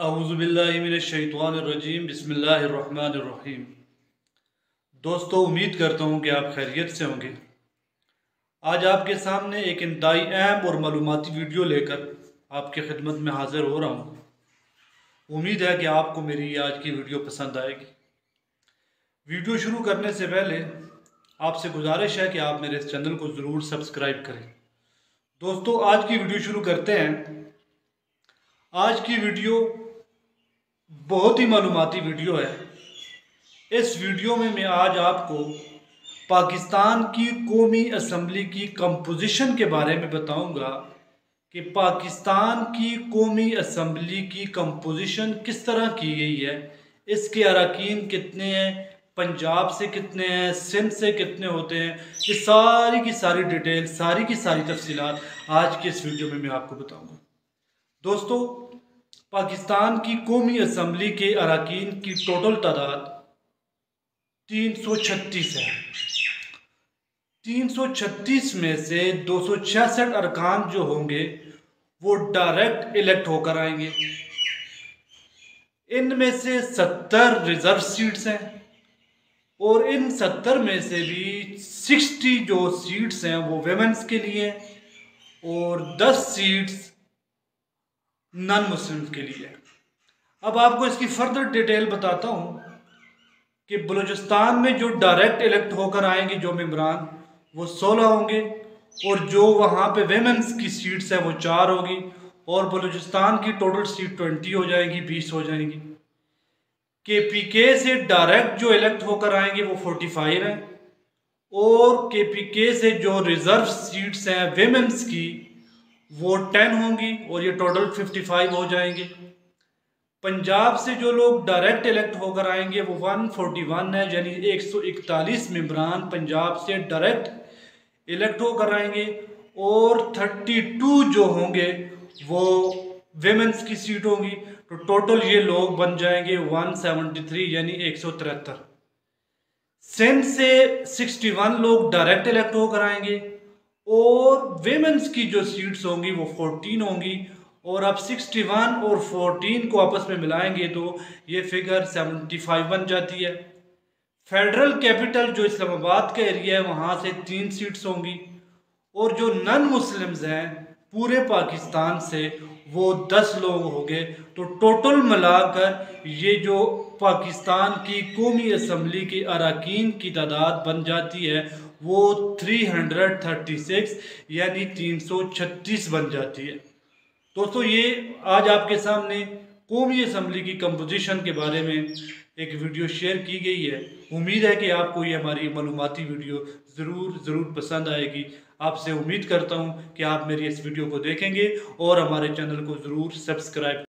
औज़ुबिल्लाहिमिनश्शैतानिर्रजीम बिस्मिल्लाहिर्रहमानिर्रहीम। दोस्तों, उम्मीद करता हूँ कि आप खैरियत से होंगे। आज आपके सामने एक इंतहाई अहम और मालूमाती वीडियो लेकर आपकी खिदमत में हाज़िर हो रहा हूँ। उम्मीद है कि आपको मेरी आज की वीडियो पसंद आएगी। वीडियो शुरू करने से पहले आपसे गुजारिश है कि आप मेरे इस चैनल को ज़रूर सब्सक्राइब करें। दोस्तों, आज की वीडियो शुरू करते हैं। आज की वीडियो बहुत ही मालूमाती वीडियो है। इस वीडियो में मैं आज आपको पाकिस्तान की कौमी असम्बली की कंपोजिशन के बारे में बताऊंगा कि पाकिस्तान की कौमी असम्बली की कंपोजिशन किस तरह की गई है, इसके अरकान कितने हैं, पंजाब से कितने हैं, सिंध से कितने होते हैं। ये सारी की सारी डिटेल, सारी की सारी तफसीलात आज के इस वीडियो में मैं आपको बताऊंगा। दोस्तों, पाकिस्तान की कौमी असम्बली के अरकान की टोटल तादाद 336 है। 336 में से 266 अरकान जो होंगे वो डायरेक्ट इलेक्ट होकर आएंगे। इनमें से 70 रिजर्व सीट्स हैं और इन 70 में से भी 60 जो सीट्स हैं वो वेमेंस के लिए और 10 सीट्स नॉन मुस्लिम के लिए। अब आपको इसकी फर्दर डिटेल बताता हूँ कि बलूचिस्तान में जो डायरेक्ट इलेक्ट होकर आएंगे जो मेंबरान, वो 16 होंगे और जो वहाँ पे वेमेंस की सीट्स है वो 4 होगी और बलूचिस्तान की टोटल सीट 20 हो जाएगी, 20 हो जाएंगी। KPK से डायरेक्ट जो इलेक्ट होकर आएंगे वो 45 हैं और KPK से जो रिजर्व सीट्स हैं वेमेंस की वो 10 होंगी और ये टोटल 55 हो जाएंगे। पंजाब से जो लोग डायरेक्ट इलेक्ट होकर आएंगे वो 141 है, यानी 141 मेंबरान पंजाब से डायरेक्ट इलेक्ट होकर आएंगे और 32 जो होंगे वो वेमेंस की सीट होंगी। तो टोटल ये लोग बन जाएंगे 173, यानी 173। सिंध से 61 लोग डायरेक्ट इलेक्ट होकर आएंगे और वेमेंस की जो सीट्स होंगी वो 14 होंगी और अब 61 और 14 को आपस में मिलाएंगे तो ये फिगर 75 बन जाती है। फेडरल कैपिटल जो इस्लामाबाद का एरिया है वहाँ से 3 सीट्स होंगी और जो नॉन मुस्लिम्स हैं पूरे पाकिस्तान से वो 10 लोग होंगे। तो टोटल मिलाकर ये जो पाकिस्तान की कौमी असम्बली के अरकान की तादाद बन जाती है वो 336 यानी 336 बन जाती है। दोस्तों, ये आज आपके सामने कौमी असम्बली की कंपोजिशन के बारे में एक वीडियो शेयर की गई है। उम्मीद है कि आपको ये हमारी मालूमाती वीडियो ज़रूर पसंद आएगी। आपसे उम्मीद करता हूँ कि आप मेरी इस वीडियो को देखेंगे और हमारे चैनल को ज़रूर सब्सक्राइब